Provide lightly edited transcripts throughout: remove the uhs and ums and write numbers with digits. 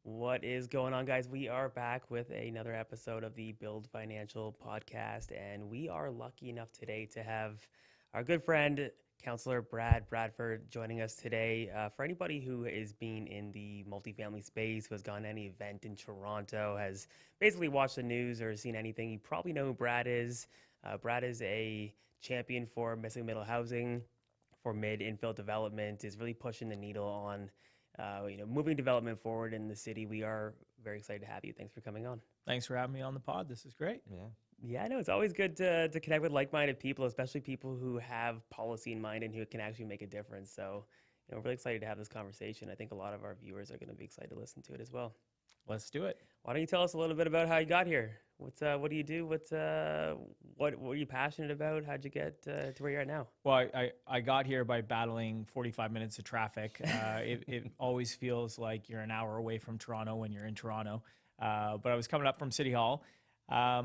What is going on, guys? We are back with another episode of the Build Financial podcast, and we are lucky enough today to have our good friend, Councillor Brad Bradford, joining us today. For anybody who is being in the multifamily space, who has gone to any event in Toronto, has basically watched the news or seen anything, you probably know who Brad is. Brad is a champion for missing middle housing, for mid-infill development, is really pushing the needle on moving development forward in the city. We are very excited to have you. Thanks for coming on. Thanks for having me on the pod. This is great. Yeah, I know it's always good to connect with like-minded people, especially people who have policy in mind and who can actually make a difference. So, we're really excited to have this conversation. I think a lot of our viewers are going to be excited to listen to it as well. Let's do it. Why don't you tell us a little bit about how you got here? What do you do? What are you passionate about? How'd you get to where you're at now? Well, I got here by battling 45 minutes of traffic. It always feels like you're an hour away from Toronto when you're in Toronto. But I was coming up from City Hall. My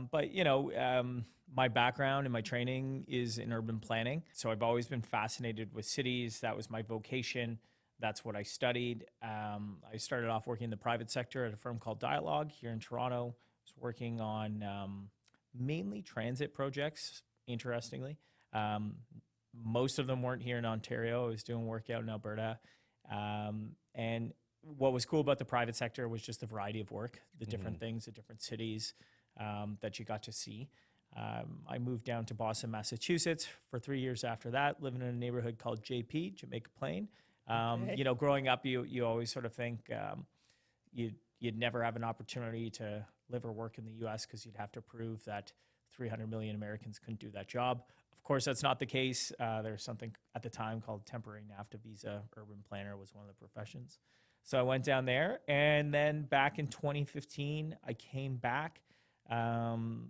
background and my training is in urban planning. So I've always been fascinated with cities. That was my vocation. That's what I studied. I started off working in the private sector at a firm called Dialogue here in Toronto. I was working on mainly transit projects, interestingly. Most of them weren't here in Ontario. I was doing work out in Alberta. And what was cool about the private sector was just the variety of work, the different things, the different cities that you got to see. I moved down to Boston, Massachusetts for 3 years after that, living in a neighborhood called JP, Jamaica Plain. Growing up, you always sort of think you'd never have an opportunity to live or work in the U.S. because you'd have to prove that 300 million Americans couldn't do that job. Of course, that's not the case. There's something at the time called temporary NAFTA visa. Urban planner was one of the professions. So I went down there, and then back in 2015, I came back to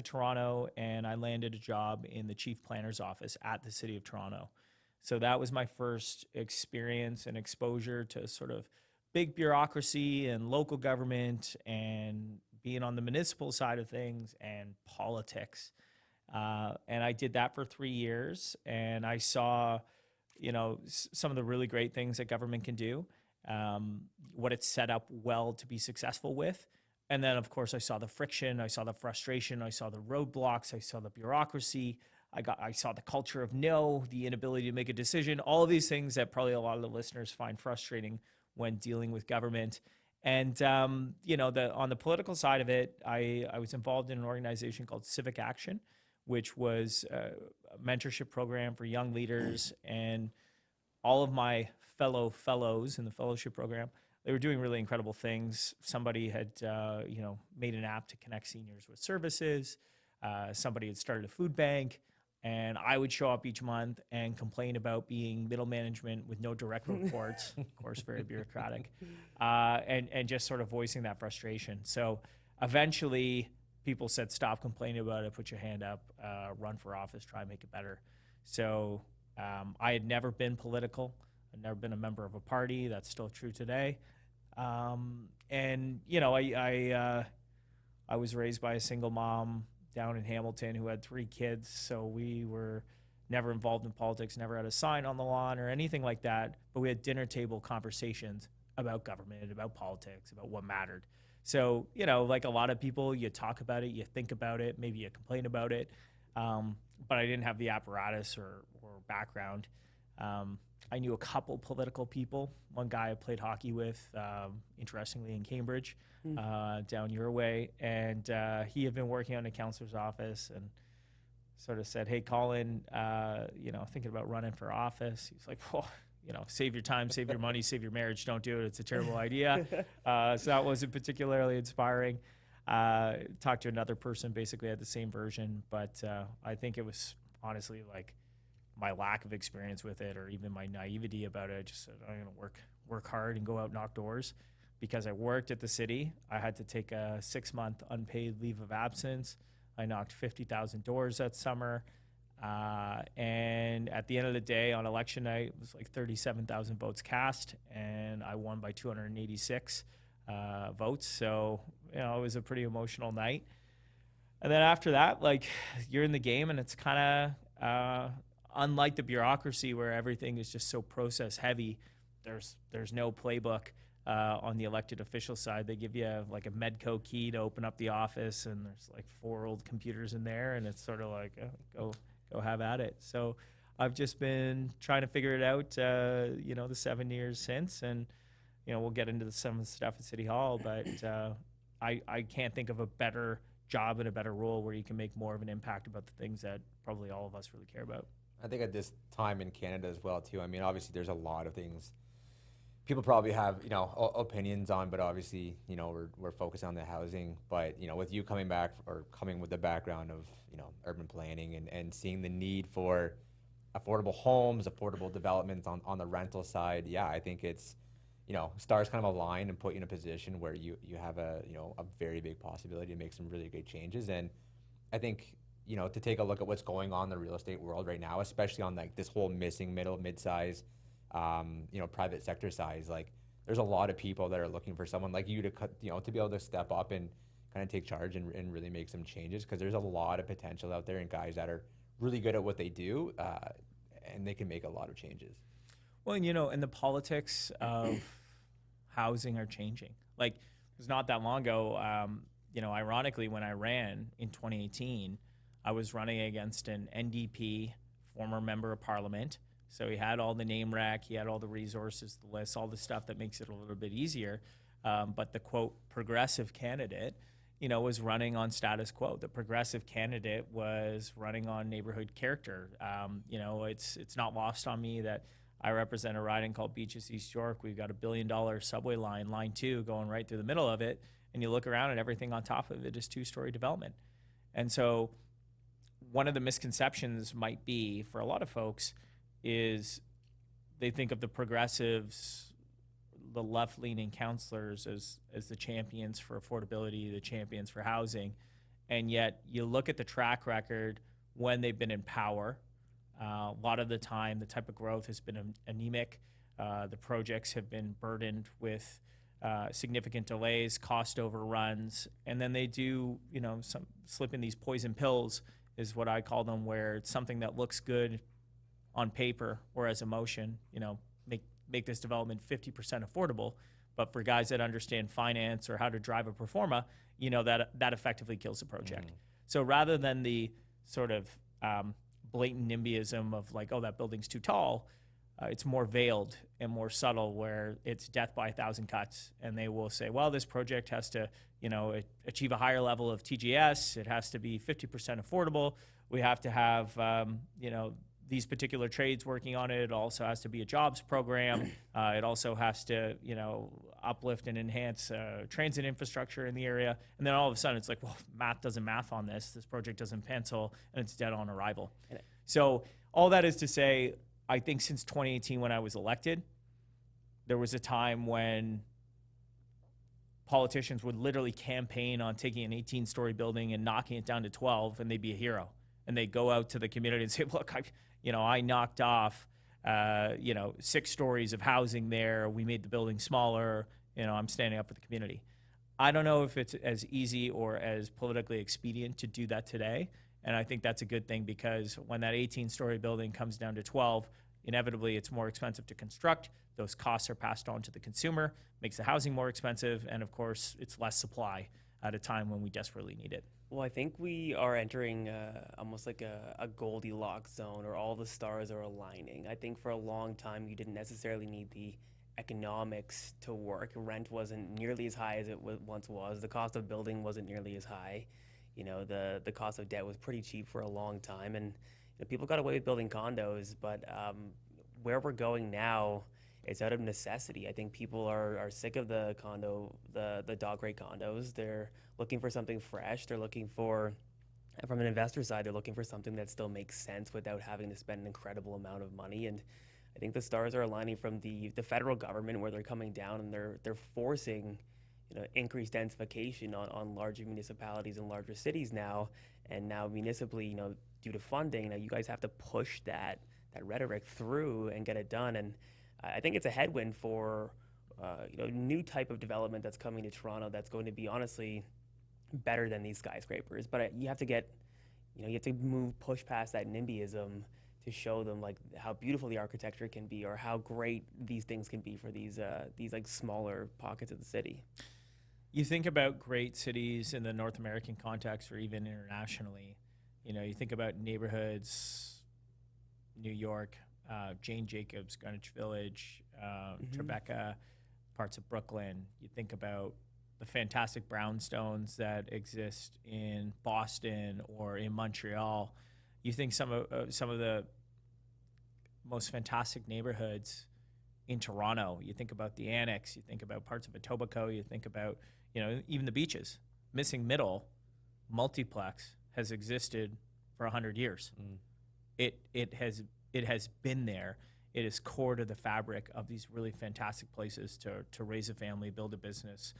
Toronto, and I landed a job in the chief planner's office at the City of Toronto. So that was my first experience and exposure to sort of big bureaucracy and local government and being on the municipal side of things and politics. And I did that for 3 years, and I saw, some of the really great things that government can do, what it's set up well to be successful with. And then, of course, I saw the friction, I saw the frustration, I saw the roadblocks, I saw the bureaucracy. I saw the culture of no, the inability to make a decision, all of these things that probably a lot of the listeners find frustrating when dealing with government. And, on the political side of it, I was involved in an organization called Civic Action, which was a mentorship program for young leaders. And all of my fellows in the fellowship program, they were doing really incredible things. Somebody had, made an app to connect seniors with services. Somebody had started a food bank. And I would show up each month and complain about being middle management with no direct reports, of course, very bureaucratic, and just sort of voicing that frustration. So eventually people said, stop complaining about it, put your hand up, run for office, try and make it better. So I had never been political. I'd never been a member of a party. That's still true today. I was raised by a single mom down in Hamilton who had 3 kids. So we were never involved in politics, never had a sign on the lawn or anything like that. But we had dinner table conversations about government, about politics, about what mattered. So, like a lot of people, you talk about it, you think about it, maybe you complain about it. But I didn't have the apparatus or background. I knew a couple political people. One guy I played hockey with, interestingly, in Cambridge, down your way. And he had been working on a counselor's office and sort of said, hey, Colin, thinking about running for office. He's like, well, save your time, save your money, save your marriage. Don't do it. It's a terrible idea. So that wasn't particularly inspiring. Talked to another person, basically had the same version. But I think it was honestly like my lack of experience with it, or even my naivety about it. I just said, I'm going to work hard and go out and knock doors. Because I worked at the city, I had to take a 6-month unpaid leave of absence. I knocked 50,000 doors that summer. And at the end of the day, on election night, it was like 37,000 votes cast, and I won by 286 votes. So, it was a pretty emotional night. And then after that, you're in the game, and it's kind of unlike the bureaucracy where everything is just so process heavy. There's no playbook. on the elected official side. They give you like a Medco key to open up the office, and there's like 4 old computers in there, and it's sort of like, go have at it. So I've just been trying to figure it out, the 7 years since, and we'll get into some of the stuff at City Hall, but I can't think of a better job and a better role where you can make more of an impact about the things that probably all of us really care about. I think at this time in Canada as well too, I mean, obviously there's a lot of things people probably have, opinions on, but obviously, we're focused on the housing. But, with you coming back or coming with the background of, urban planning and seeing the need for affordable homes, affordable developments on the rental side, yeah, I think it's, stars kind of align and put you in a position where you have a very big possibility to make some really good changes. And I think, to take a look at what's going on in the real estate world right now, especially on like this whole mid-size, private sector size, like there's a lot of people that are looking for someone like you to to be able to step up and kind of take charge and really make some changes, because there's a lot of potential out there and guys that are really good at what they do, and they can make a lot of changes. Well, and the politics of housing are changing. Like, it was not that long ago, ironically, when I ran in 2018, I was running against an NDP former member of parliament. So he had all the name rec, he had all the resources, the lists, all the stuff that makes it a little bit easier. But the quote progressive candidate, was running on status quo. The progressive candidate was running on neighborhood character. It's not lost on me that I represent a riding called Beaches East York. We've got $1 billion subway line 2, going right through the middle of it. And you look around and everything on top of it is 2-story development. And so one of the misconceptions might be for a lot of folks is they think of the progressives, the left-leaning councillors, as the champions for affordability, the champions for housing. And yet you look at the track record when they've been in power. A lot of the time, the type of growth has been anemic. The projects have been burdened with significant delays, cost overruns, and then they do, some slip in these poison pills, is what I call them, where it's something that looks good on paper or as a motion, make this development 50% affordable. But for guys that understand finance or how to drive a pro forma, that effectively kills the project. So rather than the sort of blatant NIMBYism of like, oh, that building's too tall, it's more veiled and more subtle, where it's death by 1,000 cuts. And they will say, well, this project has to, achieve a higher level of TGS. It has to be 50% affordable. We have to have, these particular trades working on it. It also has to be a jobs program. It also has to, uplift and enhance transit infrastructure in the area. And then all of a sudden it's like, well, math doesn't math on this. This project doesn't pencil, and it's dead on arrival. So all that is to say, I think since 2018, when I was elected, there was a time when politicians would literally campaign on taking an 18-story building and knocking it down to 12, and they'd be a hero. And they'd go out to the community and say, look, I knocked off, 6 stories of housing there. We made the building smaller. I'm standing up for the community. I don't know if it's as easy or as politically expedient to do that today. And I think that's a good thing, because when that 18-story building comes down to 12, inevitably it's more expensive to construct. Those costs are passed on to the consumer, makes the housing more expensive, and of course it's less supply at a time when we desperately need it. Well, I think we are entering almost like a Goldilocks zone, or all the stars are aligning. I think for a long time you didn't necessarily need the economics to work. Rent wasn't nearly as high as it once was. The cost of building wasn't nearly as high. The cost of debt was pretty cheap for a long time, and people got away with building condos. But where we're going now, it's out of necessity. I think people are sick of the dog rate condos. They're looking for something fresh. They're looking for, from an investor side, they're looking for something that still makes sense without having to spend an incredible amount of money. And I think the stars are aligning from the federal government, where they're coming down and they're forcing increased densification on larger municipalities and larger cities now. And now municipally, due to funding, you guys have to push that rhetoric through and get it done. And I think it's a headwind for new type of development that's coming to Toronto that's going to be honestly better than these skyscrapers. But you have to push past that NIMBYism to show them like how beautiful the architecture can be, or how great these things can be for these like smaller pockets of the city. You think about great cities in the North American context or even internationally, you think about neighborhoods, New York, Jane Jacobs, Greenwich Village, Tribeca, parts of Brooklyn. You think about the fantastic brownstones that exist in Boston or in Montreal. You think some of the most fantastic neighborhoods in Toronto. You think about the Annex. You think about parts of Etobicoke. You think about even the beaches. Missing Middle multiplex has existed for 100 years. It has been there. It is core to the fabric of these really fantastic places to raise a family, build a business,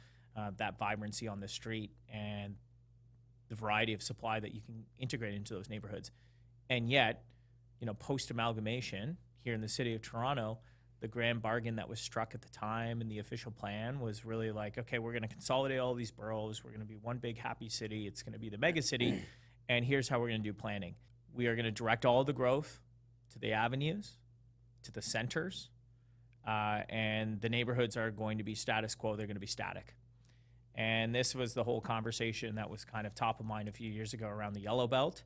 that vibrancy on the street, and the variety of supply that you can integrate into those neighborhoods. And yet, post-amalgamation here in the city of Toronto, the grand bargain that was struck at the time in the official plan was really like, okay, we're going to consolidate all these boroughs. We're going to be one big happy city. It's going to be the mega city. And here's how we're going to do planning. We are going to direct all the growth to the avenues, to the centers, and the neighborhoods are going to be status quo. They're going to be static. And this was the whole conversation that was kind of top of mind a few years ago around the Yellow Belt,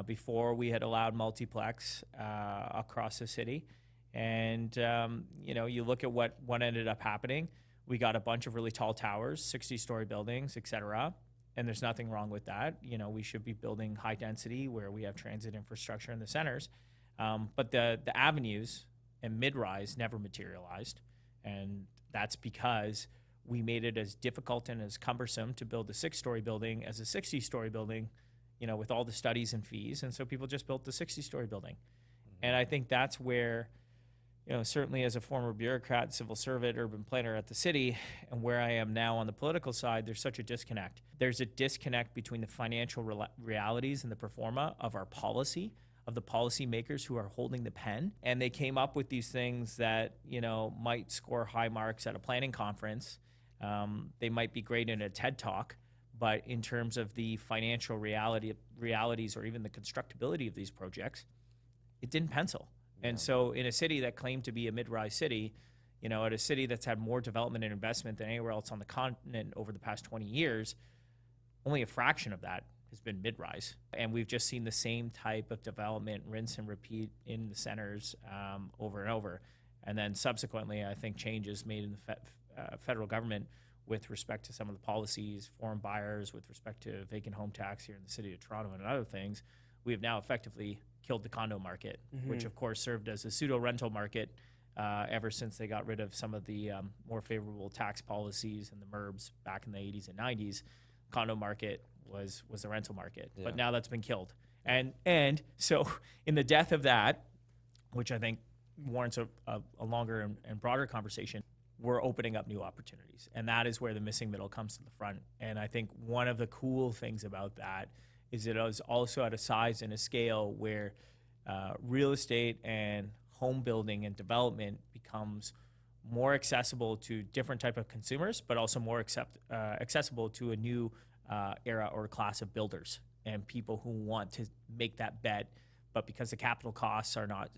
before we had allowed multiplex across the city. And, you look at what ended up happening. We got a bunch of really tall towers, 60-story buildings, et cetera. And there's nothing wrong with that. We should be building high density where we have transit infrastructure in the centers. But the avenues and mid-rise never materialized. And that's because we made it as difficult and as cumbersome to build a 6-story building as a 60-story building, with all the studies and fees. And so people just built the 60-story building. And I think that's where, certainly as a former bureaucrat, civil servant, urban planner at the city, and where I am now on the political side, there's such a disconnect. There's a disconnect between the financial realities and the pro forma of our policy, of the policymakers who are holding the pen. And they came up with these things that, might score high marks at a planning conference. They might be great in a TED Talk, but in terms of the financial realities or even the constructability of these projects, it didn't pencil. And so in a city that claimed to be a mid-rise city, at a city that's had more development and investment than anywhere else on the continent over the past 20 years, only a fraction of that has been mid-rise. And we've just seen the same type of development, rinse and repeat in the centers over and over. And then subsequently, I think changes made in the federal government with respect to some of the policies, foreign buyers, with respect to vacant home tax here in the city of Toronto and other things, we have now effectively killed the condo market, which of course served as a pseudo-rental market ever since they got rid of some of the more favorable tax policies and the MURBs back in the 80s and 90s. Condo market was the rental market, but now that's been killed. And so in the death of that, which I think warrants a longer and broader conversation, we're opening up new opportunities. And that is where the missing middle comes to the front. And I think one of the cool things about that is it is also at a size and a scale where real estate and home building and development becomes more accessible to different type of consumers, but also more accessible to a new era or class of builders and people who want to make that bet. But because the capital costs are not,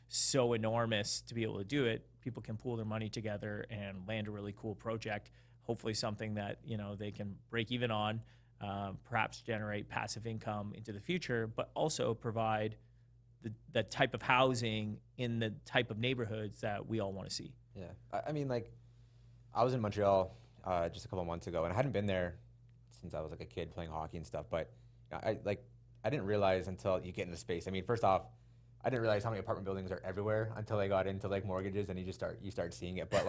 so enormous to be able to do it, people can pool their money together and land a really cool project, hopefully something that, they can break even on, perhaps generate passive income into the future, but also provide the type of housing in the type of neighborhoods that we all want to see. Yeah. I mean, I was in Montreal just a couple months ago, and I hadn't been there since I was a kid playing hockey and stuff, but I didn't realize until you get into space. I mean, first off, I didn't realize how many apartment buildings are everywhere until I got into mortgages, and you start seeing it. But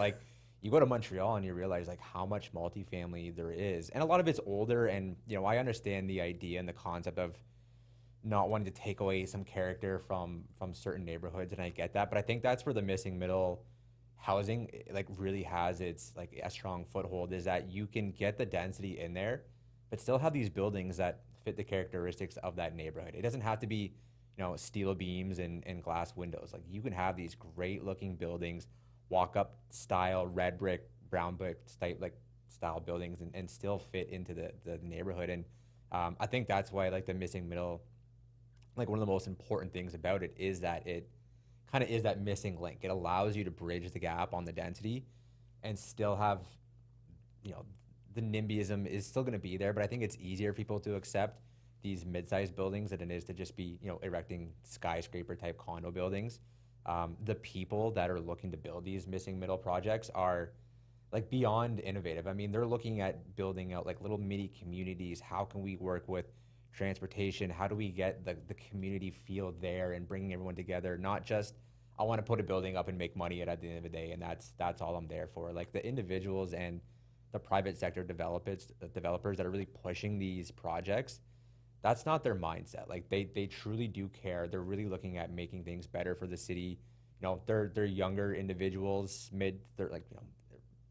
you go to Montreal and you realize how much multifamily there is, and a lot of it's older. And I understand the idea and the concept of not wanting to take away some character from certain neighborhoods, and I get that. But I think that's where the missing middle housing really has its a strong foothold, is that you can get the density in there, but still have these buildings that fit the characteristics of that neighborhood. It doesn't have to be, steel beams and glass windows. You can have these great looking buildings, walk up style, red brick, brown brick style buildings and still fit into the neighborhood. And I think that's why the missing middle like one of the most important things about it is that it kind of is that missing link. It allows you to bridge the gap on the density and still have, you know, the NIMBYism is still going to be there, but I think it's easier for people to accept these mid-sized buildings than it is to just be, you know, erecting skyscraper type condo buildings. The people that are looking to build these missing middle projects are like beyond innovative. I mean, they're looking at building out like little mini communities. How can we work with transportation? How do we get the community feel there and bringing everyone together? Not just, I want to put a building up and make money at the end of the day, and that's all I'm there for. Like the individuals and the private sector developers that are really pushing these projects, that's not their mindset. Like they truly do care. They're really looking at making things better for the city. You know, they're younger individuals, they're like, you know,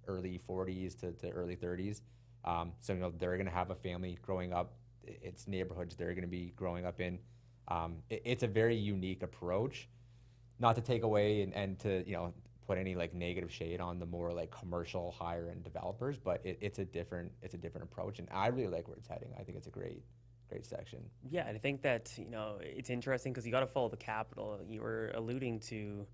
early 40s to early 30s. So, you know, they're going to have a family growing up. It's neighborhoods they're going to be growing up in. It's a very unique approach, not to take away and to, you know, put any like negative shade on the more like commercial higher end developers, but it's a different approach, and I really like where it's heading. I think it's a great section. Yeah, and I think that, you know, it's interesting because you got to follow the capital. You were alluding to, you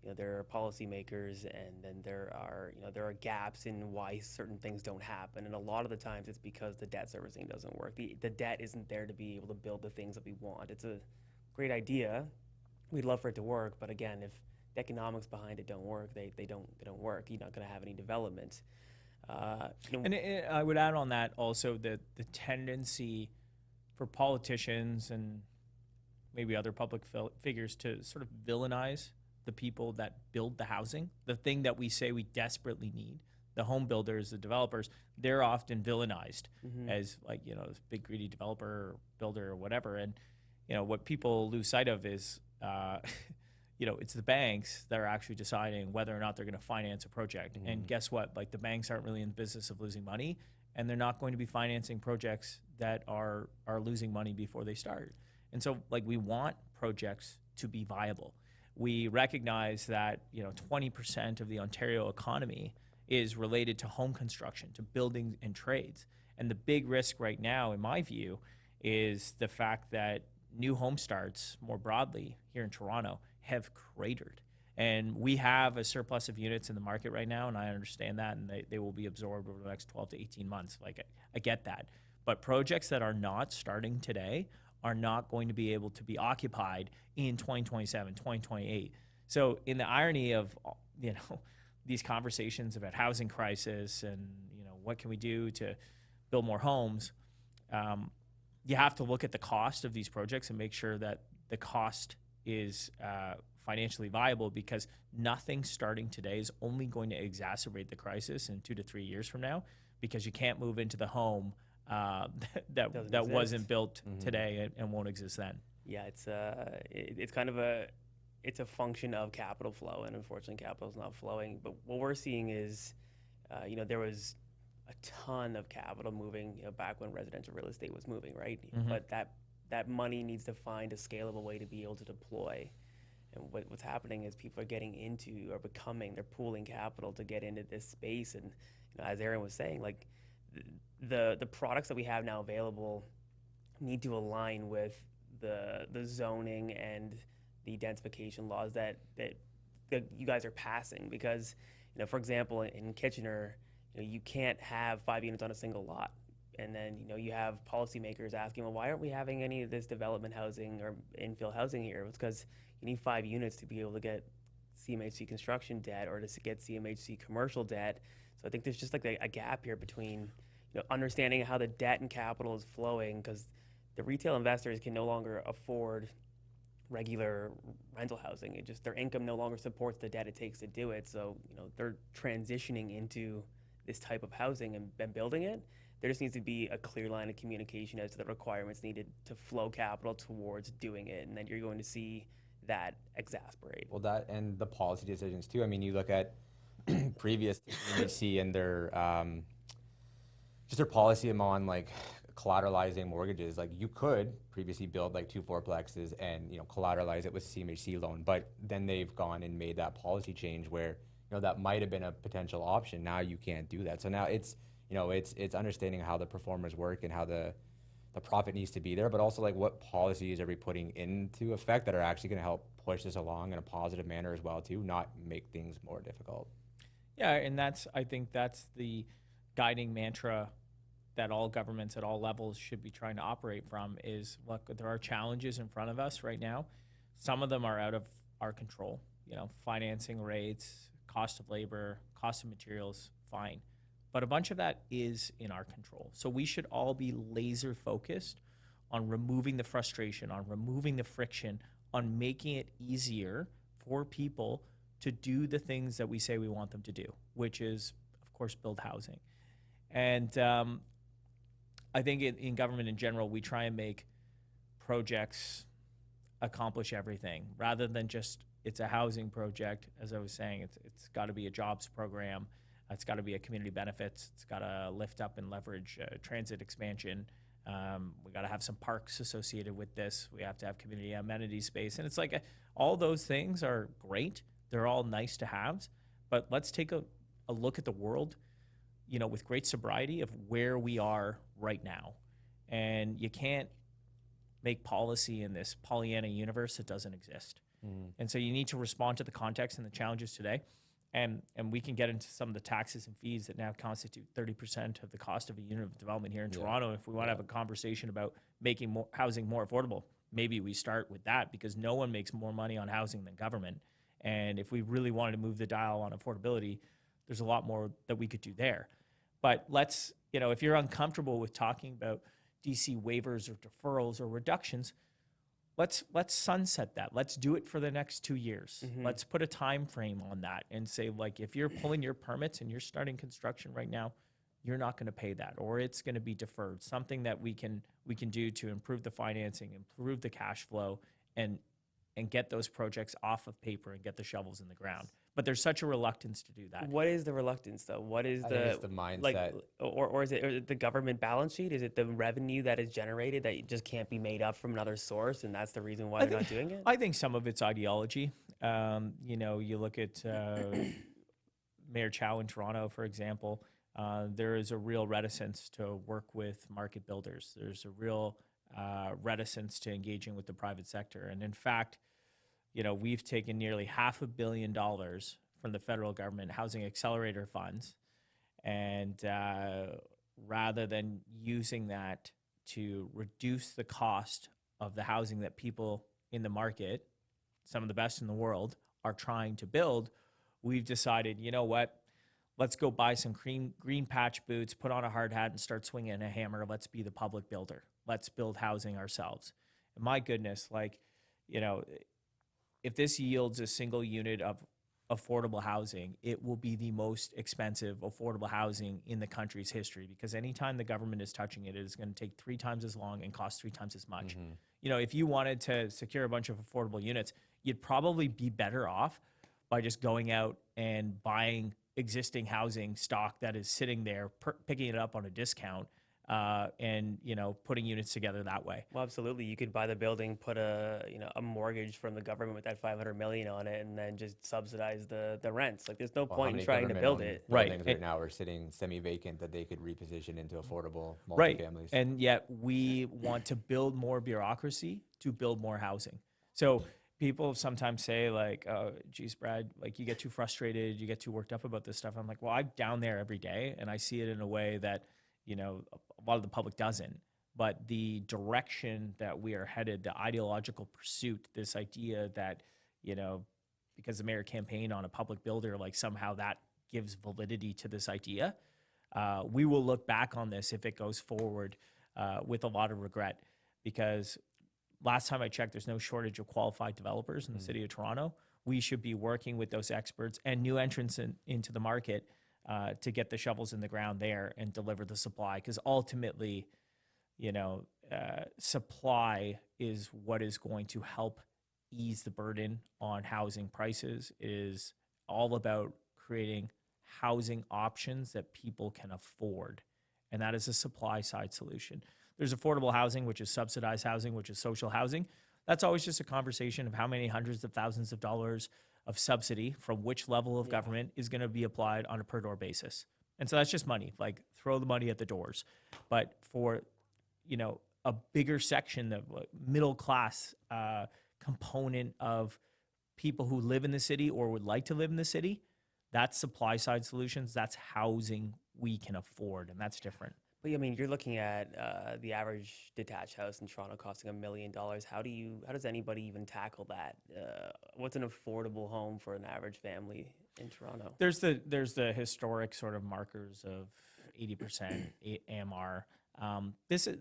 know, there are policymakers, and then there are gaps in why certain things don't happen, and a lot of the times it's because the debt servicing doesn't work. The debt isn't there to be able to build the things that we want. It's a great idea. We'd love for it to work, but again, if the economics behind it don't work, they don't work. You're not going to have any development. You know, And I would add on that also the tendency for politicians and maybe other public figures to sort of villainize the people that build the housing, the thing that we say we desperately need. The home builders, the developers, they're often villainized as like, you know, this big greedy developer or builder or whatever. And, you know, what people lose sight of is, you know, it's the banks that are actually deciding whether or not they're going to finance a project. And guess what? Like the banks aren't really in the business of losing money, and they're not going to be financing projects that are losing money before they start. And so like we want projects to be viable. We recognize that, you know, 20% of the Ontario economy is related to home construction, to building and trades. And the big risk right now, in my view, is the fact that new home starts more broadly here in Toronto have cratered. And we have a surplus of units in the market right now, and I understand that, and they will be absorbed over the next 12 to 18 months. Like, I get that. But projects that are not starting today are not going to be able to be occupied in 2027, 2028. So in the irony of, you know, these conversations about housing crisis and, you know, what can we do to build more homes, you have to look at the cost of these projects and make sure that the cost is financially viable, because nothing starting today is only going to exacerbate the crisis in 2 to 3 years from now, because you can't move into the home that wasn't built today and won't exist then. Yeah, it's kind of it's a function of capital flow, and unfortunately capital is not flowing. But what we're seeing is, you know, there was a ton of capital moving, you know, back when residential real estate was moving, right? But that money needs to find a scalable way to be able to deploy. And what's happening is people are getting into, or they're pooling capital to get into this space. And, you know, as Ehren was saying, like the products that we have now available need to align with the zoning and the densification laws that you guys are passing. Because, you know, for example, in Kitchener, you know, you can't have 5 units on a single lot. And then, you know, you have policymakers asking, well, why aren't we having any of this development housing or infill housing here? It's because you need 5 units to be able to get CMHC construction debt or to get CMHC commercial debt. So I think there's just like a gap here between, you know, understanding how the debt and capital is flowing, because the retail investors can no longer afford regular rental housing. Their income no longer supports the debt it takes to do it. So, you know, they're transitioning into this type of housing and building it. There just needs to be a clear line of communication as to the requirements needed to flow capital towards doing it, and then you're going to see that exasperate. Well, that and the policy decisions too. I mean, you look at previous CMHC and their just their policy on like collateralizing mortgages. Like you could previously build like 2 4plexes and, you know, collateralize it with CMHC loan, but then they've gone and made that policy change where, you know, that might have been a potential option. Now you can't do that. So now it's, you know, it's understanding how the performers work and how the the profit needs to be there, but also like what policies are we putting into effect that are actually going to help push this along in a positive manner as well too, not make things more difficult. Yeah, and I think that's the guiding mantra that all governments at all levels should be trying to operate from is, look, there are challenges in front of us right now. Some of them are out of our control, financing rates, cost of labor, cost of materials, fine. But a bunch of that is in our control. So we should all be laser focused on removing the frustration, on removing the friction, on making it easier for people to do the things that we say we want them to do, which is, of course, build housing. And I think in government in general, we try and make projects accomplish everything rather than just it's a housing project. As I was saying, it's got to be a jobs program. It's got to be a community benefits. It's got to lift up and leverage transit expansion. We got to have some parks associated with this. We have to have community amenity space. And it's like all those things are great. They're all nice to haves. But let's take a look at the world, with great sobriety of where we are right now. And you can't make policy in this Pollyanna universe that doesn't exist. And so you need to respond to the context and the challenges today. And we can get into some of the taxes and fees that now constitute 30% of the cost of a unit of development here in Toronto. If we want to have a conversation about making housing more affordable, maybe we start with that because no one makes more money on housing than government. And if we really wanted to move the dial on affordability, there's a lot more that we could do there. But let's, if you're uncomfortable with talking about DC waivers or deferrals or reductions, let's sunset that. Let's do it for the next 2 years. Let's put a time frame on that and say, like, if you're pulling your permits and you're starting construction right now, you're not going to pay that, or it's going to be deferred. Something that we can do to improve the financing, improve the cash flow, and get those projects off of paper and get the shovels in the ground. But there's such a reluctance to do that. What is the reluctance, though? What is I think it's the mindset. Or is it the government balance sheet? Is it the revenue that is generated that just can't be made up from another source, and that's the reason why they're not doing it? I think some of it's ideology. You look at Mayor Chow in Toronto, for example. There is a real reticence to work with market builders. There's a real reticence to engaging with the private sector. And in fact, we've taken nearly $500 million from the federal government housing accelerator funds. And rather than using that to reduce the cost of the housing that people in the market, some of the best in the world, are trying to build, we've decided, you know what? Let's go buy some green patch boots, put on a hard hat, and start swinging a hammer. Let's be the public builder. Let's build housing ourselves. And my goodness, if this yields a single unit of affordable housing, it will be the most expensive affordable housing in the country's history, because anytime the government is touching it, it is going to take 3 times as long and cost 3 times as much. If you wanted to secure a bunch of affordable units, you'd probably be better off by just going out and buying existing housing stock that is sitting there, picking it up on a discount, and putting units together that way. Well, absolutely. You could buy the building, put a mortgage from the government with that $500 million on it, and then just subsidize the rents. Like, there's no point in trying to build it. Buildings right now are sitting semi-vacant that they could reposition into affordable multifamilies. Right. And yet we want to build more bureaucracy to build more housing. So people sometimes say, like, oh, geez, Brad, like, you get too frustrated, you get too worked up about this stuff. I'm like, well, I'm down there every day, and I see it in a way that a lot of the public doesn't. But the direction that we are headed, the ideological pursuit, this idea that, because the mayor campaigned on a public builder, like somehow that gives validity to this idea. We will look back on this if it goes forward with a lot of regret, because last time I checked, there's no shortage of qualified developers in the city of Toronto. We should be working with those experts and new entrants into the market to get the shovels in the ground there and deliver the supply. Because ultimately, supply is what is going to help ease the burden on housing prices. It is all about creating housing options that people can afford. And that is a supply side solution. There's affordable housing, which is subsidized housing, which is social housing. That's always just a conversation of how many hundreds of thousands of dollars of subsidy from which level of government is going to be applied on a per door basis. And so that's just money, like throw the money at the doors. But for, a bigger section, the middle class component of people who live in the city or would like to live in the city. That's supply side solutions. That's housing we can afford, and that's different. But I mean, you're looking at the average detached house in Toronto costing $1 million. How does anybody even tackle that? What's an affordable home for an average family in Toronto? There's the historic sort of markers of 80% AMR. This is,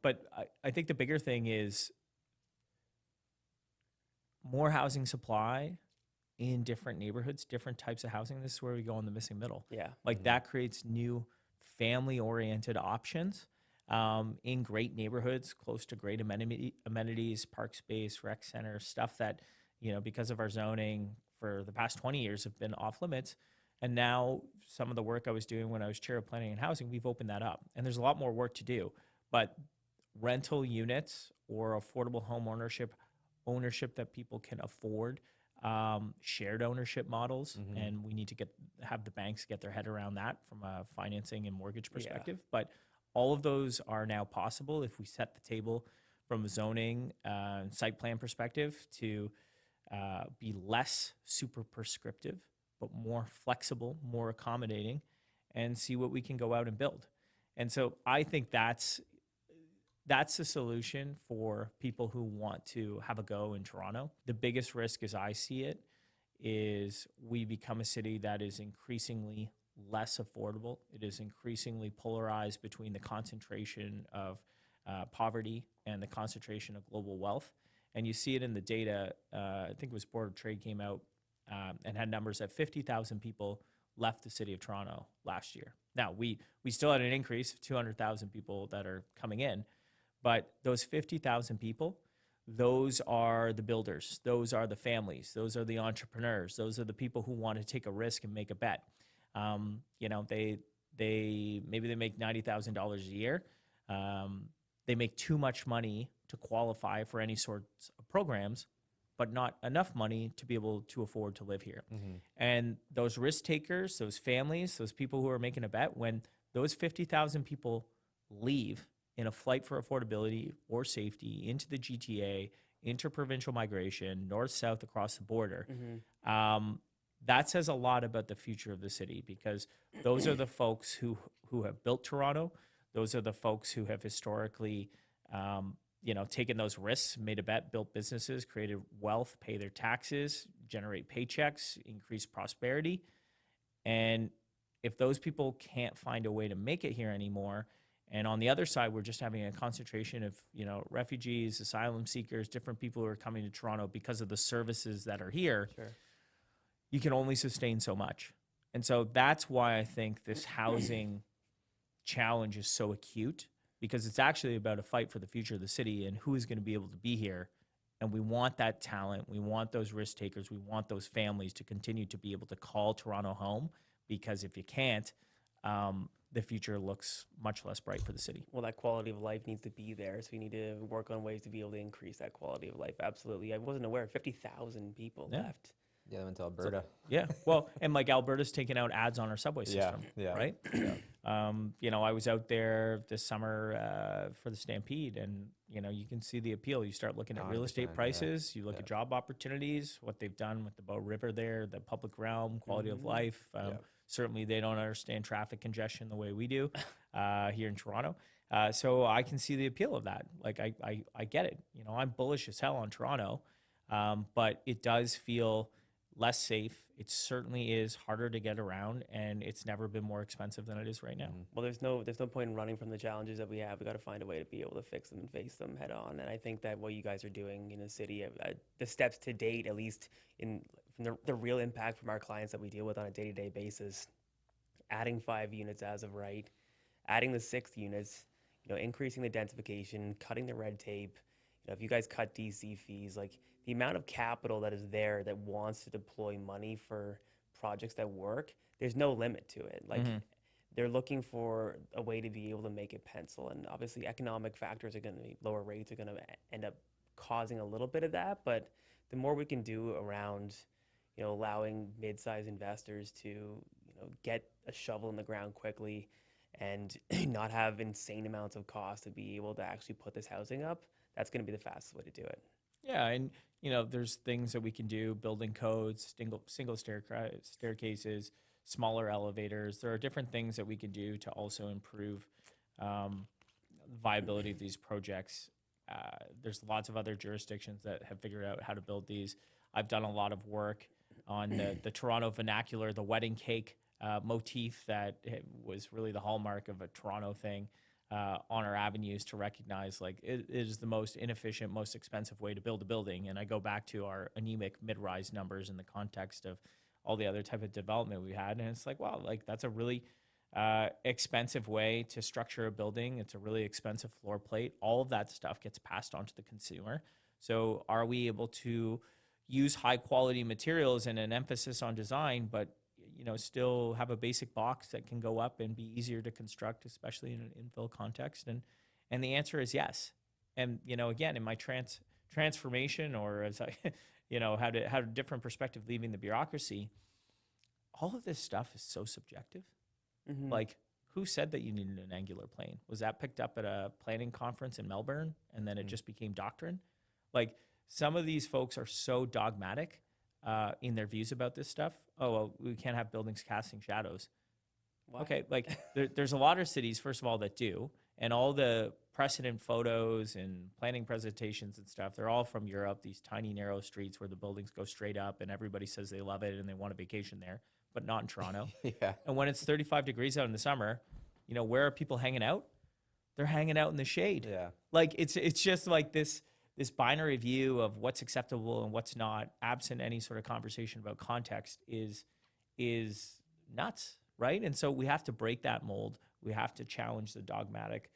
but I think the bigger thing is more housing supply in different neighborhoods, different types of housing. This is where we go in the missing middle. Yeah. Like that creates new family-oriented options in great neighborhoods, close to great amenities, park space, rec center, stuff that, because of our zoning for the past 20 years have been off limits. And now some of the work I was doing when I was chair of planning and housing, we've opened that up. And there's a lot more work to do. But rental units or affordable home ownership that people can afford, shared ownership models, and we need to have the banks get their head around that from a financing and mortgage perspective. Yeah. But all of those are now possible if we set the table from a zoning site plan perspective to be less super prescriptive, but more flexible, more accommodating, and see what we can go out and build. And so I think that's the solution for people who want to have a go in Toronto. The biggest risk, as I see it, is we become a city that is increasingly less affordable. It is increasingly polarized between the concentration of poverty and the concentration of global wealth. And you see it in the data. I think it was Board of Trade came out and had numbers that 50,000 people left the city of Toronto last year. Now, we still had an increase of 200,000 people that are coming in. But those 50,000 people, those are the builders. Those are the families. Those are the entrepreneurs. Those are the people who want to take a risk and make a bet. They maybe they make $90,000 a year. They make too much money to qualify for any sorts of programs, but not enough money to be able to afford to live here. And those risk takers, those families, those people who are making a bet, when those 50,000 people leave in a flight for affordability or safety into the GTA, interprovincial migration, north-south across the border, that says a lot about the future of the city, because those are the folks who have built Toronto. Those are the folks who have historically, taken those risks, made a bet, built businesses, created wealth, pay their taxes, generate paychecks, increase prosperity. And if those people can't find a way to make it here anymore, and on the other side, we're just having a concentration of, refugees, asylum seekers, different people who are coming to Toronto because of the services that are here. Sure. You can only sustain so much. And so that's why I think this housing challenge is so acute, because it's actually about a fight for the future of the city and who is going to be able to be here. And we want that talent. We want those risk takers. We want those families to continue to be able to call Toronto home, because if you can't, the future looks much less bright for the city. Well, that quality of life needs to be there, so we need to work on ways to be able to increase that quality of life. Absolutely. I wasn't aware 50,000 people left. Yeah, they went to Alberta. Well, and like Alberta's taking out ads on our subway system, right? I was out there this summer for the Stampede, and you can see the appeal. You start looking at real estate prices, you look at job opportunities, what they've done with the Bow River there, the public realm, quality of life. Certainly, they don't understand traffic congestion the way we do here in Toronto. So I can see the appeal of that. Like I get it. I'm bullish as hell on Toronto, but it does feel less safe. It certainly is harder to get around, and it's never been more expensive than it is right now. Well, there's no point in running from the challenges that we have. We got to find a way to be able to fix them and face them head on. And I think that what you guys are doing in the city, the steps to date, at least from the real impact from our clients that we deal with on a day-to-day basis, adding 5 units as of right, adding the 6th units, increasing the densification, cutting the red tape. If you guys cut DC fees, like the amount of capital that is there that wants to deploy money for projects that work, there's no limit to it. Like they're looking for a way to be able to make it pencil. And obviously economic factors are going to be, lower rates are going to end up causing a little bit of that. But the more we can do around, allowing mid-sized investors to, get a shovel in the ground quickly and not have insane amounts of cost to be able to actually put this housing up, that's going to be the fastest way to do it. Yeah, and there's things that we can do: building codes, single staircases, smaller elevators. There are different things that we can do to also improve viability of these projects. There's lots of other jurisdictions that have figured out how to build these. I've done a lot of work on the Toronto vernacular, the wedding cake motif that was really the hallmark of a Toronto thing on our avenues, to recognize like it is the most inefficient, most expensive way to build a building. And I go back to our anemic mid-rise numbers in the context of all the other type of development we had. And it's like, wow, like that's a really expensive way to structure a building. It's a really expensive floor plate. All of that stuff gets passed on to the consumer. So are we able to use high quality materials and an emphasis on design, but still have a basic box that can go up and be easier to construct, especially in an infill context? And the answer is yes. And again, in my transformation, or as I had a different perspective leaving the bureaucracy, all of this stuff is so subjective. Mm-hmm. Like, who said that you needed an angular plane? Was that picked up at a planning conference in Melbourne and then it just became doctrine? Like, some of these folks are so dogmatic in their views about this stuff. Oh, well, we can't have buildings casting shadows. Why? Okay, like there's a lot of cities, first of all, that do, and all the precedent photos and planning presentations and stuff, they're all from Europe, these tiny narrow streets where the buildings go straight up and everybody says they love it and they want a vacation there, but not in Toronto. Yeah. And when it's 35 degrees out in the summer, where are people hanging out? They're hanging out in the shade. Yeah. Like it's just like this binary view of what's acceptable and what's not, absent any sort of conversation about context, is nuts, right? And so we have to break that mold. We have to challenge the dogmatic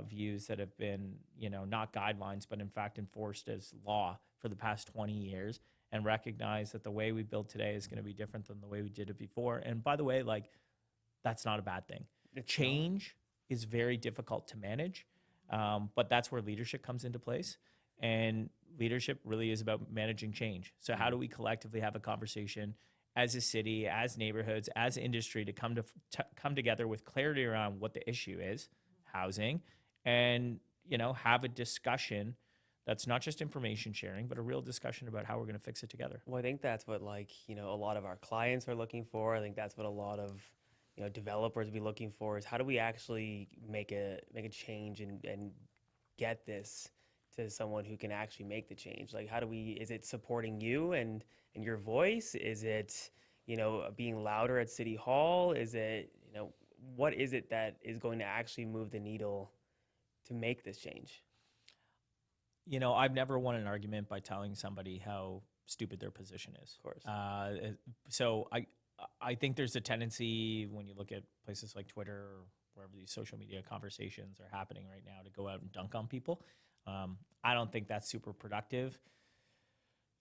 views that have been, not guidelines, but in fact enforced as law for the past 20 years, and recognize that the way we build today is going to be different than the way we did it before. And by the way, like, that's not a bad thing. Change is very difficult to manage, but that's where leadership comes into place. And leadership really is about managing change. So how do we collectively have a conversation as a city, as neighborhoods, as industry, to come together with clarity around what the issue is, housing, and have a discussion that's not just information sharing, but a real discussion about how we're going to fix it together. Well, I think that's what a lot of our clients are looking for. I think that's what a lot of developers be looking for, is how do we actually make a change and get this to someone who can actually make the change? Like, is it supporting you and your voice? Is it, being louder at City Hall? Is it, what is it that is going to actually move the needle to make this change? I've never won an argument by telling somebody how stupid their position is. Of course. So I think there's a tendency, when you look at places like Twitter or wherever these social media conversations are happening right now, to go out and dunk on people. I don't think that's super productive.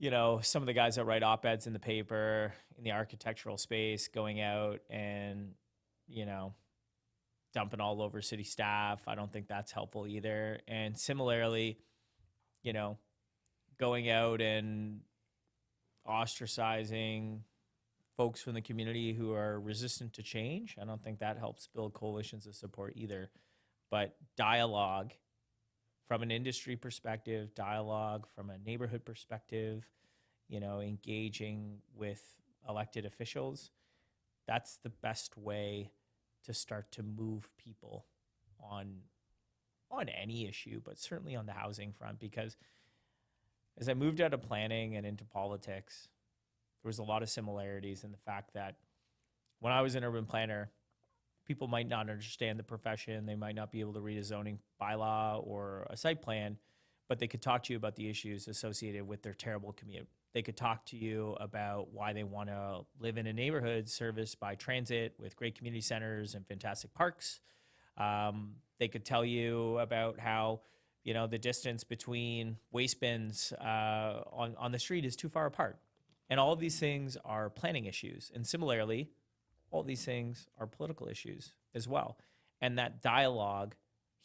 Some of the guys that write op-eds in the paper, in the architectural space, going out and, dumping all over city staff, I don't think that's helpful either. And similarly, going out and ostracizing folks from the community who are resistant to change, I don't think that helps build coalitions of support either. But dialogue, from an industry perspective, dialogue from a neighborhood perspective, engaging with elected officials, that's the best way to start to move people on any issue, but certainly on the housing front. Because as I moved out of planning and into politics, there was a lot of similarities in the fact that when I was an urban planner, people might not understand the profession. They might not be able to read a zoning bylaw or a site plan, but they could talk to you about the issues associated with their terrible commute. They could talk to you about why they want to live in a neighborhood serviced by transit with great community centers and fantastic parks. They could tell you about how, the distance between waste bins on the street is too far apart. And all of these things are planning issues. And similarly, all these things are political issues as well. And that dialogue,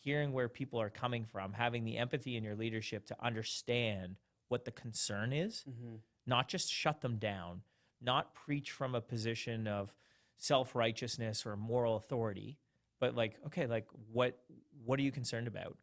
hearing where people are coming from, having the empathy in your leadership to understand what the concern is, not just shut them down, not preach from a position of self-righteousness or moral authority, but like, okay, like what are you concerned about?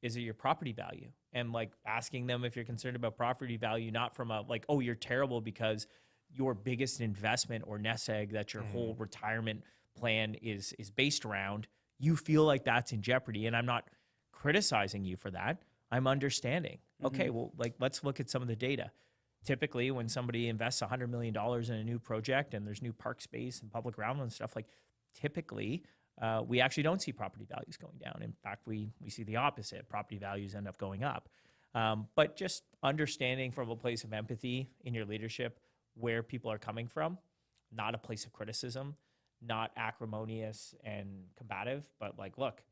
Is it your property value? And like asking them if you're concerned about property value, not from a like, oh, you're terrible because your biggest investment or nest egg that your whole retirement plan is based around, you feel like that's in jeopardy. And I'm not criticizing you for that. I'm understanding. Okay, well, like let's look at some of the data. Typically, when somebody invests $100 million in a new project and there's new park space and public ground and stuff, like typically we actually don't see property values going down. In fact, we see the opposite. Property values end up going up. But just understanding from a place of empathy in your leadership where people are coming from, not a place of criticism, not acrimonious and combative, but like, look,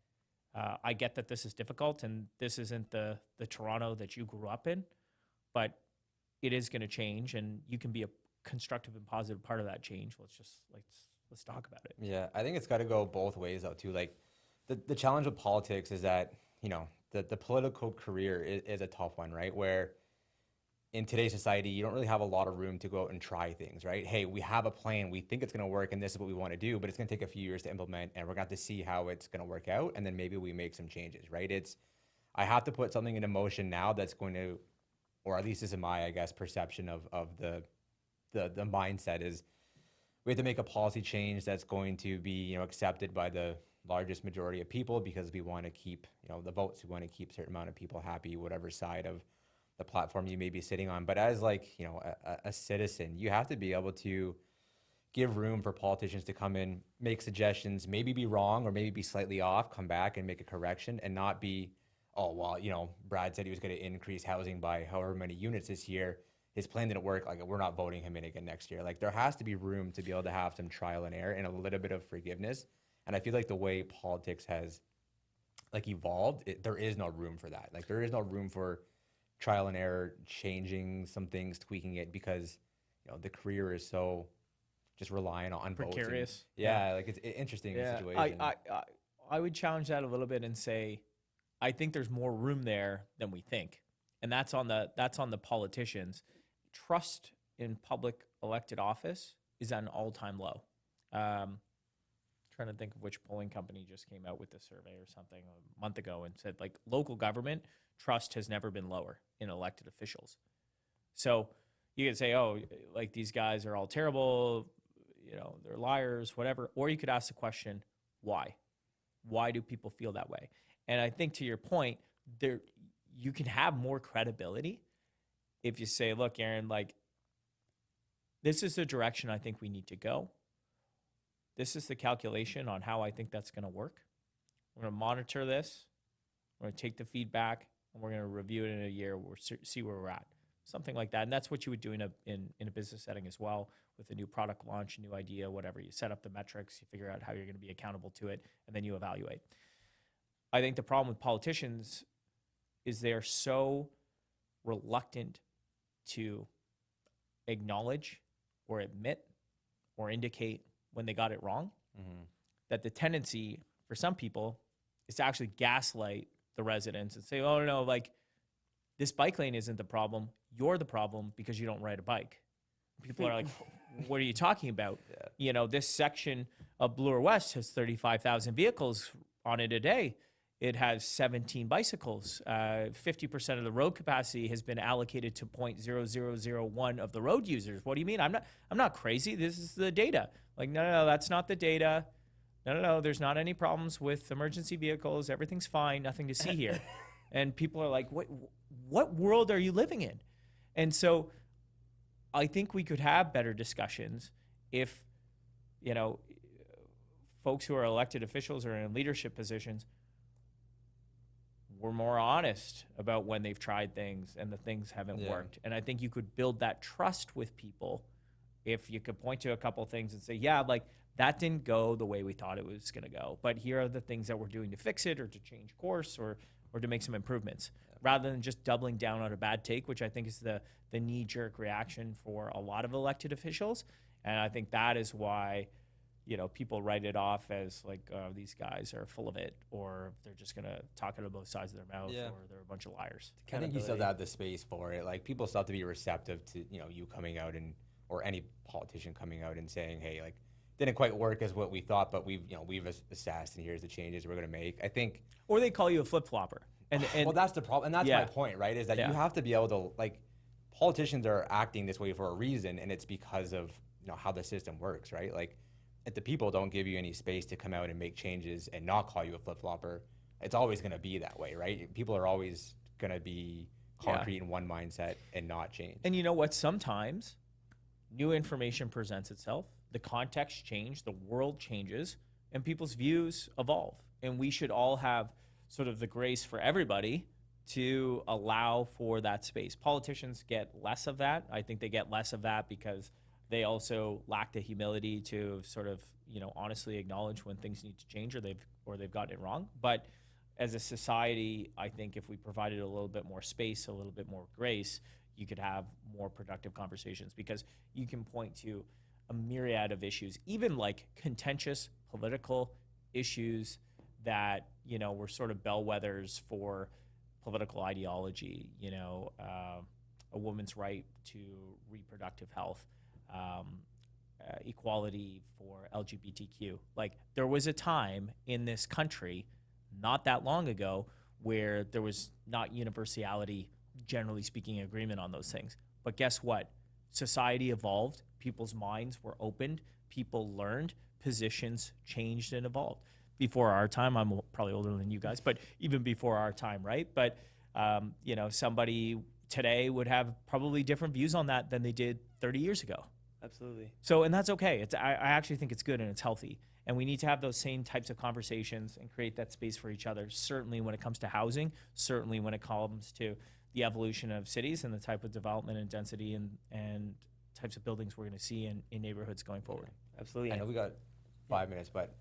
I get that this is difficult and this isn't the Toronto that you grew up in, but it is going to change and you can be a constructive and positive part of that change. Let's talk about it. Yeah, I think it's got to go both ways though too. Like the challenge with politics is that, you know, the political career is a tough one, right? Where in today's society, you don't really have a lot of room to go out and try things, right? Hey, we have a plan, we think it's going to work, and this is what we want to do, but it's going to take a few years to implement, and we're going to have to see how it's going to work out, and then maybe we make some changes, right? I have to put something into motion now that's going to, or at least this is my, I guess, perception of the mindset is we have to make a policy change that's going to be, you know, accepted by the largest majority of people because we want to keep, you know, the votes. We want to keep a certain amount of people happy, whatever side of the platform you may be sitting on. But as like, you know, a citizen, you have to be able to give room for politicians to come in, make suggestions, maybe be wrong or maybe be slightly off, come back and make a correction and not be, oh, well, you know, Brad said he was going to increase housing by however many units this year. His plan didn't work. Like, we're not voting him in again next year. Like, there has to be room to be able to have some trial and error and a little bit of forgiveness. And I feel like the way politics has like evolved, there is no room for that. Like, there is no room for trial and error, changing some things, tweaking it, because, you know, the career is so just reliant on votes. Precarious. Yeah, like it's an interesting situation. I would challenge that a little bit and say, I think there's more room there than we think, and that's on the politicians. Trust in public elected office is at an all-time low. Trying to think of which polling company just came out with the survey or something a month ago and said like local government trust has never been lower in elected officials. So you could say, oh, like these guys are all terrible, you know, they're liars, whatever. Or you could ask the question, why? Why do people feel that way? And I think to your point, you can have more credibility if you say, look, Ehren, like, this is the direction I think we need to go. This is the calculation on how I think that's going to work. We're going to monitor this. We're going to take the feedback, and we're going to review it in a year. We'll see where we're at. Something like that. And that's what you would do in a business setting as well, with a new product launch, a new idea, whatever. You set up the metrics, you figure out how you're going to be accountable to it, and then you evaluate. I think the problem with politicians is they're so reluctant to acknowledge or admit or indicate when they got it wrong, that the tendency for some people is to actually gaslight the residents and say, oh, no, like, this bike lane isn't the problem. You're the problem because you don't ride a bike. People are like, what are you talking about? Yeah. You know, this section of Bloor West has 35,000 vehicles on it a day. It has 17 bicycles. 50% of the road capacity has been allocated to 0.0001 of the road users. What do you mean? I'm not crazy. This is the data. Like, no, that's not the data. No, there's not any problems with emergency vehicles. Everything's fine. Nothing to see here. And people are like, what world are you living in? And so I think we could have better discussions if, you know, folks who are elected officials or in leadership positions were more honest about when they've tried things and the things haven't worked. And I think you could build that trust with people if you could point to a couple things and say, yeah, like, that didn't go the way we thought it was going to go, but here are the things that we're doing to fix it or to change course or to make some improvements, rather than just doubling down on a bad take, which I think is the knee-jerk reaction for a lot of elected officials. And I think that is why, you know, people write it off as like, these guys are full of it, or they're just going to talk out of both sides of their mouth, or they're a bunch of liars. I think you still have the space for it. Like, people still have to be receptive to, you know, you coming out or any politician coming out and saying, hey, like, didn't quite work as what we thought, but we've assessed, and here's the changes we're going to make. I think. Or they call you a flip-flopper. And Well, that's the problem, and that's yeah. my point, right? Is that Yeah. you have to be able to, like, politicians are acting this way for a reason, and it's because of how the system works, right? Like, if the people don't give you any space to come out and make changes and not call you a flip-flopper, it's always going to be that way, right? People are always going to be concrete in one mindset and not change. And you know what? Sometimes new information presents itself, the context changes, the world changes, and people's views evolve. And we should all have sort of the grace for everybody to allow for that space. Politicians get less of that. I think they get less of that because they also lack the humility to sort of, honestly acknowledge when things need to change or they've gotten it wrong. But as a society, I think if we provided a little bit more space, a little bit more grace, you could have more productive conversations, because you can point to a myriad of issues, even like contentious political issues that, were sort of bellwethers for political ideology, a woman's right to reproductive health, equality for LGBTQ. Like, there was a time in this country not that long ago where there was not universality, generally speaking, agreement on those things. But guess what? Society evolved, people's minds were opened, people learned, positions changed and evolved. Before our time, I'm probably older than you guys, but even before our time, right? But, somebody today would have probably different views on that than they did 30 years ago. Absolutely. So, and that's okay. I actually think it's good and it's healthy. And we need to have those same types of conversations and create that space for each other, certainly when it comes to housing, certainly when it comes to the evolution of cities and the type of development and density and types of buildings we're going to see in neighborhoods going forward. Absolutely. I know we got 5 minutes, but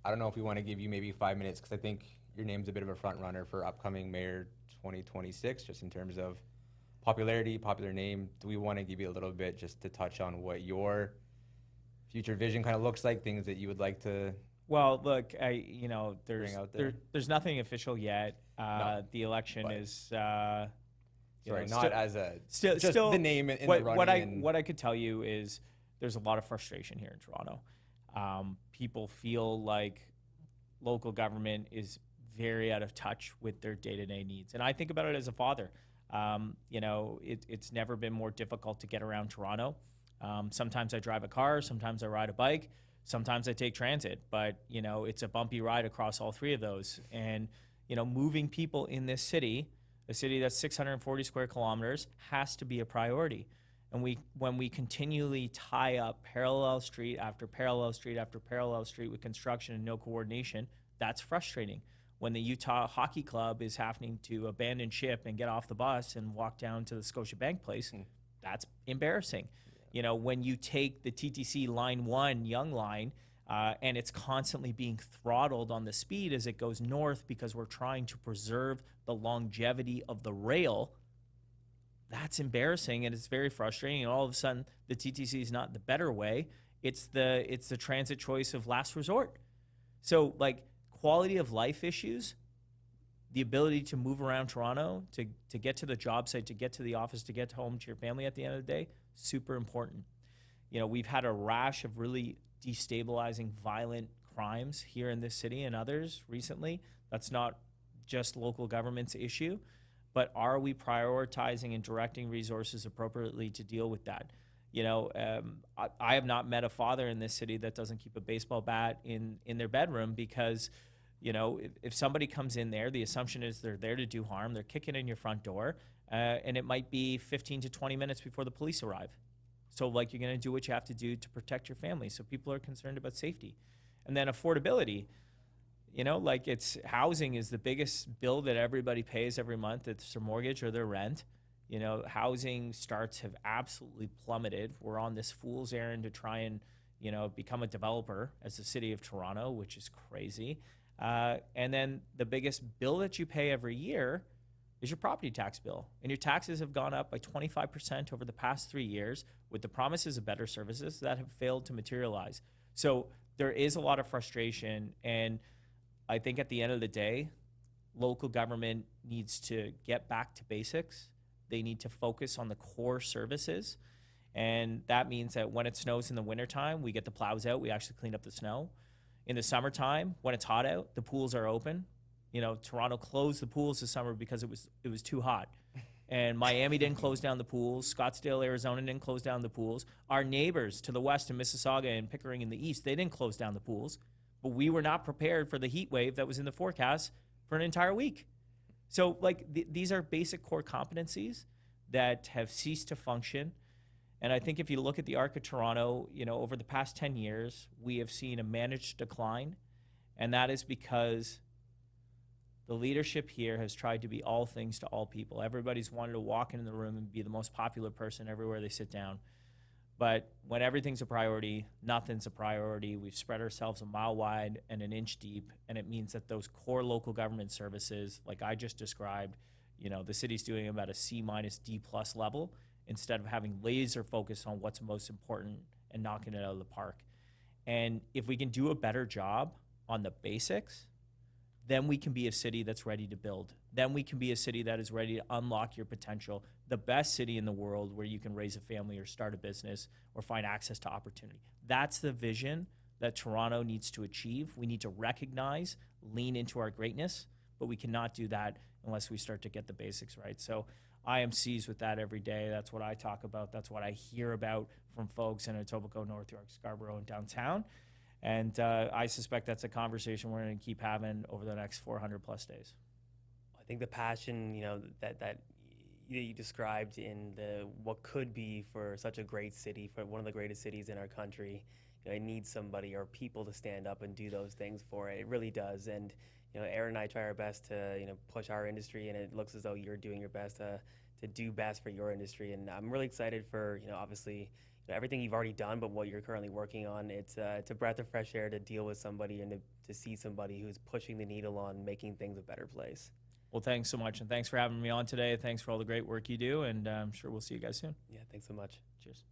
I don't know if we want to give you maybe 5 minutes, because I think your name's a bit of a front runner for upcoming Mayor 2026, just in terms of popularity, popular name. Do we want to give you a little bit just to touch on what your future vision kind of looks like, things that you would like to? Well, look, there's out there? there's nothing official yet. No, the election but- is Sorry, not still- as a still just still the name in what, the running. what I and- what I could tell you is there's a lot of frustration here in Toronto. People feel like local government is very out of touch with their day-to-day needs, and I think about it as a father. It's never been more difficult to get around Toronto. Sometimes I drive a car, sometimes I ride a bike, sometimes I take transit, but it's a bumpy ride across all three of those. And moving people in this city, a city that's 640 square kilometers, has to be a priority. And when we continually tie up parallel street after parallel street after parallel street with construction and no coordination, that's frustrating. When the Utah Hockey Club is having to abandon ship and get off the bus and walk down to the Scotiabank place, that's embarrassing. When you take the TTC Line 1 Young Line and it's constantly being throttled on the speed as it goes north because we're trying to preserve the longevity of the rail, that's embarrassing and it's very frustrating. And all of a sudden, the TTC is not the better way. It's the transit choice of last resort. So, like, quality of life issues, the ability to move around Toronto, to get to the job site, to get to the office, to get home to your family at the end of the day, super important. We've had a rash of really destabilizing violent crimes here in this city and others recently. That's not just local government's issue, but are we prioritizing and directing resources appropriately to deal with that? I have not met a father in this city that doesn't keep a baseball bat in their bedroom, because if somebody comes in there, the assumption is they're there to do harm. They're kicking in your front door, and it might be 15 to 20 minutes before the police arrive. So, like, you're going to do what you have to do to protect your family. So people are concerned about safety. And then affordability, it's housing is the biggest bill that everybody pays every month. It's their mortgage or their rent. Housing starts have absolutely plummeted. We're on this fool's errand to try and, become a developer as the city of Toronto, which is crazy. And then the biggest bill that you pay every year is your property tax bill. And your taxes have gone up by 25% over the past 3 years, with the promises of better services that have failed to materialize. So there is a lot of frustration. And I think at the end of the day, local government needs to get back to basics. They need to focus on the core services. And that means that when it snows in the wintertime, we get the plows out, we actually clean up the snow. In the summertime, when it's hot out, the pools are open. You know, Toronto closed the pools this summer because it was too hot. And Miami didn't close down the pools. Scottsdale, Arizona didn't close down the pools. Our neighbors to the west in Mississauga and Pickering in the east, they didn't close down the pools. But we were not prepared for the heat wave that was in the forecast for an entire week. So, like, these are basic core competencies that have ceased to function. And I think if you look at the arc of Toronto, you know, over the past 10 years, we have seen a managed decline. And that is because the leadership here has tried to be all things to all people. Everybody's wanted to walk into the room and be the most popular person everywhere they sit down. But when everything's a priority, nothing's a priority. We've spread ourselves a mile wide and an inch deep, and it means that those core local government services, like I just described, you know, the city's doing about a C minus D plus level instead of having laser focus on what's most important and knocking it out of the park. And if we can do a better job on the basics, then we can be a city that's ready to build. Then we can be a city that is ready to unlock your potential, the best city in the world where you can raise a family or start a business or find access to opportunity. That's the vision that Toronto needs to achieve. We need to recognize, lean into our greatness, but we cannot do that unless we start to get the basics right. So I am seized with that every day. That's what I talk about. That's what I hear about from folks in Etobicoke, North York, Scarborough, and downtown. And I suspect that's a conversation we're going to keep having over the next 400 plus days. I think the passion, you know, that you described in the what could be for such a great city, for one of the greatest cities in our country, you know, it needs somebody or people to stand up and do those things for it. It really does. And you know, Erin and I try our best to, you know, push our industry, and it looks as though you're doing your best to do best for your industry. And I'm really excited for, you know, obviously, you know, everything you've already done, but what you're currently working on. It's a breath of fresh air to deal with somebody and to see somebody who's pushing the needle on making things a better place. Well, thanks so much, and thanks for having me on today. Thanks for all the great work you do, and I'm sure we'll see you guys soon. Yeah, thanks so much. Cheers.